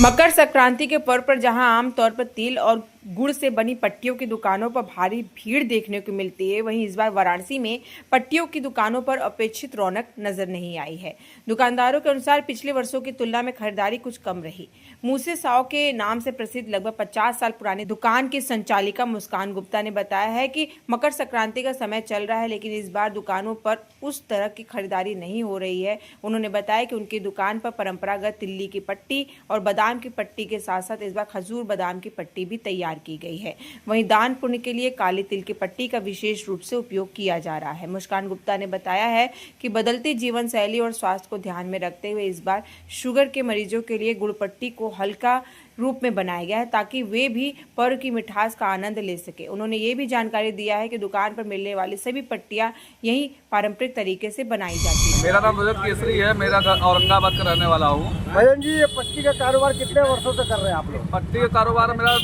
मकर संक्रांति के पर्व पर जहां आमतौर पर तिल और गुड़ से बनी पट्टियों की दुकानों पर भारी भीड़ देखने को मिलती है, वहीं इस बार वाराणसी में पट्टियों की दुकानों पर अपेक्षित रौनक नजर नहीं आई है। दुकानदारों के अनुसार पिछले वर्षों की तुलना में खरीदारी कुछ कम रही। मूसे साव के नाम से प्रसिद्ध लगभग 50 साल पुरानी दुकान की संचालिका मुस्कान गुप्ता ने बताया है कि मकर संक्रांति का समय चल रहा है, लेकिन इस बार दुकानों पर उस तरह की खरीदारी नहीं हो रही है। उन्होंने बताया कि उनकी दुकान पर परंपरागत तिल्ली की पट्टी और बादाम की पट्टी के साथ साथ इस बार खजूर बादाम की पट्टी भी तैयार की गई है। वहीं दान पुण्य के लिए काले तिल की पट्टी का विशेष रूप से उपयोग किया जा रहा है। मुस्कान गुप्ता ने बताया है कि बदलती जीवन शैली और स्वास्थ्य को ध्यान में रखते हुए इस बार शुगर के मरीजों के लिए गुड़ पट्टी को हल्का रूप में बनाया गया है, ताकि वे भी पर्व की मिठास का आनंद ले सके। उन्होंने ये भी जानकारी दिया है कि दुकान पर मिलने वाली सभी पट्टियां यही पारंपरिक तरीके से बनाई जाती है। मेरा नाम रजत केसरी है, मेरा घर औरंगाबाद का रहने वाला हूँ। भजन जी, ये पट्टी का कारोबार कितने वर्षों से कर रहे हैं आप लोग? पट्टी का कारोबार मेरा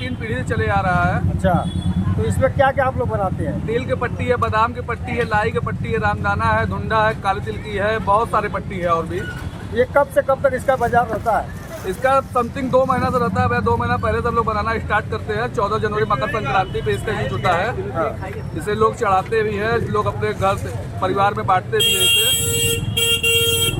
तीन पीढ़ी से चले आ रहा है। अच्छा, तो इसमें क्या क्या आप लोग बनाते हैं? तिल की पट्टी है, बादाम की पट्टी है, लाई की पट्टी है, रामदाना है, धुंडा है, काले तिल की है, बहुत सारी पट्टी है। और भी ये कब से कब तक इसका बाजार रहता है? इसका समथिंग 2 महीना से रहता है। 2 महीना पहले सब लोग बनाना स्टार्ट करते हैं। 14 जनवरी मकर संक्रांति पे इसका यूज होता है। इसे लोग चढ़ाते भी हैं, लोग अपने घर से परिवार में बांटते भी हैं इसे।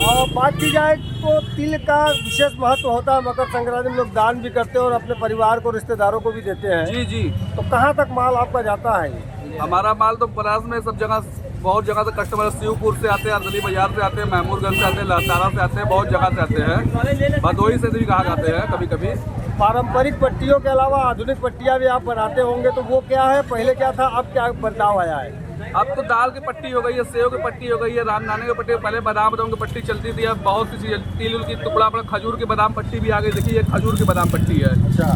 और बात की जाए तो तिल का विशेष महत्व होता है। मकर संक्रांति में लोग दान भी करते हैं और अपने परिवार को, रिश्तेदारों को भी देते हैं। जी जी। तो कहाँ तक माल आपका जाता है? हमारा माल तो बनारस में सब जगह, बहुत जगह से कस्टमर शिवपुर से आते हैं, अर्दली बाजार से आते हैं, महमूदगंज से आते हैं, लहसारा से आते हैं, बहुत जगह से आते हैं, भदोही से भी कहा जाते हैं कभी कभी। पारंपरिक पट्टियों के अलावा आधुनिक पट्टियाँ भी आप बनाते होंगे, तो वो क्या है? पहले क्या था, अब क्या बदलाव आया है? अब तो दाल की पट्टी हो गई है, सेव की पट्टी हो गई है, रामदाने की पट्टी, पहले बादाम की पट्टी चलती थी। अब बहुत सी चीज़ें, तिल की टुकड़ा पर खजूर की बादाम पट्टी भी आ गई। देखिए, ये खजूर की बादाम पट्टी है। अच्छा,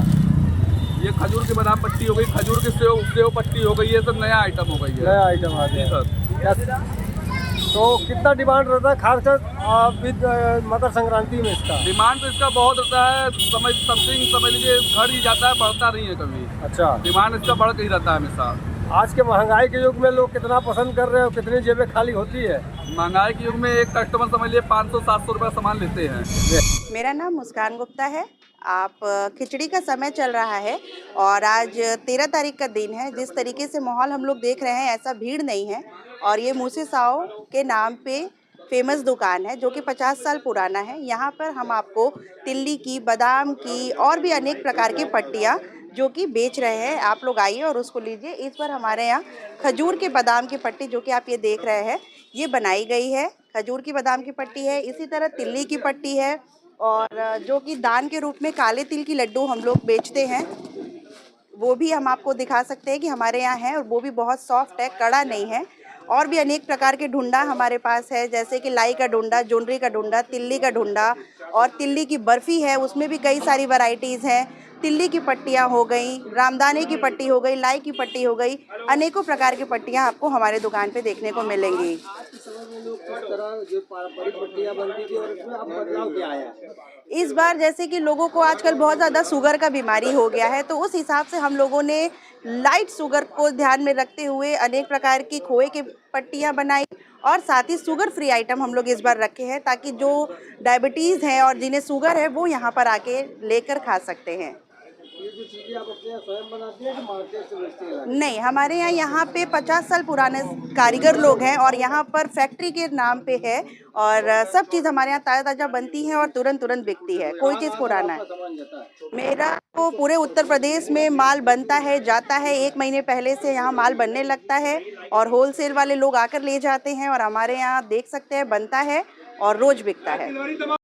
ये खजूर की बादाम पट्टी हो गई, खजूर की सेव पट्टी हो गई। ये सब नया आइटम हो गई है। नया आइटम आ गया सर। तो कितना डिमांड रहता है खासकर मकर संक्रांति में इसका? डिमांड तो इसका बहुत रहता है। समझ लीजिए घर ही जाता है, बढ़ता नहीं है कभी। अच्छा, डिमांड इसका बढ़ के ही रहता है हमेशा। आज के महंगाई के युग में लोग कितना पसंद कर रहे हैं और कितनी जेबें खाली होती है? महंगाई के युग में एक कस्टमर समझ लिए 500-700 रुपये सामान लेते हैं। मेरा नाम मुस्कान गुप्ता है। आप खिचड़ी का समय चल रहा है और आज 13 तारीख का दिन है। जिस तरीके से माहौल हम लोग देख रहे हैं, ऐसा भीड़ नहीं है। और ये मूसे साव के नाम पे फेमस दुकान है, जो कि 50 साल पुराना है। यहाँ पर हम आपको तिल्ली की, बादाम की और भी अनेक प्रकार की पट्टियाँ जो कि बेच रहे हैं। आप लोग आइए और उसको लीजिए। इस पर हमारे यहाँ खजूर के बादाम की पट्टी, जो कि आप ये देख रहे हैं, ये बनाई गई है। खजूर की बादाम की पट्टी है, इसी तरह तिल्ली की पट्टी है, और जो कि दान के रूप में काले तिल की लड्डू हम लोग बेचते हैं, वो भी हम आपको दिखा सकते हैं कि हमारे यहाँ है। और वो भी बहुत सॉफ्ट है, कड़ा नहीं है। और भी अनेक प्रकार के ढूंढा हमारे पास है, जैसे कि लाई का ढूंढा, जोंडरी का ढूंढा, तिल्ली का ढूंढा, और तिल्ली की बर्फ़ी है, उसमें भी कई सारी वैरायटीज़ हैं। तिल्ली की पट्टियाँ हो गई, रामदाने की पट्टी हो गई, लाई की पट्टी हो गई, अनेकों प्रकार की पट्टियाँ आपको हमारे दुकान पे देखने को मिलेंगी। इस बार जैसे कि लोगों को आजकल बहुत ज़्यादा शुगर का बीमारी हो गया है, तो उस हिसाब से हम लोगों ने लाइट शुगर को ध्यान में रखते हुए अनेक प्रकार की खोए की पट्टियाँ बनाई, और साथ ही शुगर फ्री आइटम हम लोग इस बार रखे हैं, ताकि जो डायबिटीज़ है और जिन्हें शुगर है वो यहाँ पर आके लेकर खा सकते हैं। ये जो चीजें आप अपने यहाँ स्वयं बनाती हैं कि मार्केट से बेचते हैं? नहीं, हमारे यहाँ पे 50 साल पुराने कारीगर लोग हैं और यहाँ पर फैक्ट्री के नाम पे है, और सब चीज़ हमारे यहाँ ताज़ा ताज़ा बनती है और तुरंत तुरंत बिकती है। कोई चीज़ पुराना है। मेरा तो पूरे उत्तर प्रदेश में माल बनता है, जाता है। 1 महीने पहले से यहाँ माल बनने लगता है और होलसेल वाले लोग आकर ले जाते हैं, और हमारे यहाँ देख सकते हैं बनता है और रोज़ बिकता है।